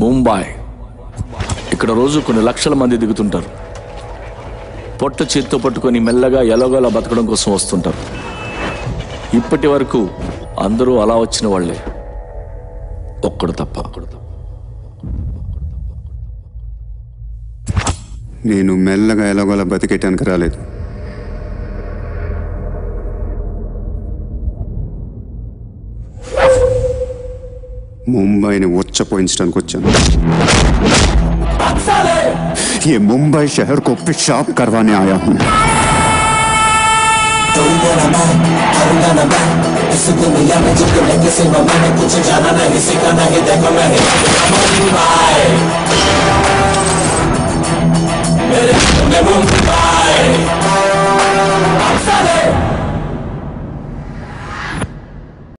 ముంబై. ఇక్కడ రోజు కొన్ని లక్షల మంది దిగుతుంటారు. పొట్ట చేత్తో పట్టుకొని మెల్లగా ఎలాగోలా బతకడం కోసం వస్తుంటారు. ఇప్పటి వరకు అందరూ అలా వచ్చిన వాళ్లే, ఒక్కడు తప్ప. నేను మెల్లగా ఎలాగోలా బతికేటానికి రాలేదు. ముంబైని ఉచ్చపోయించడానికి వచ్చాను. ये मुंबई शहर को पेशाब करवाने आया हूँ. इस दुनिया में जितने के सिवा मैंने कुछ जाना नहीं सीखा नहीं. देखो मैं मुंबई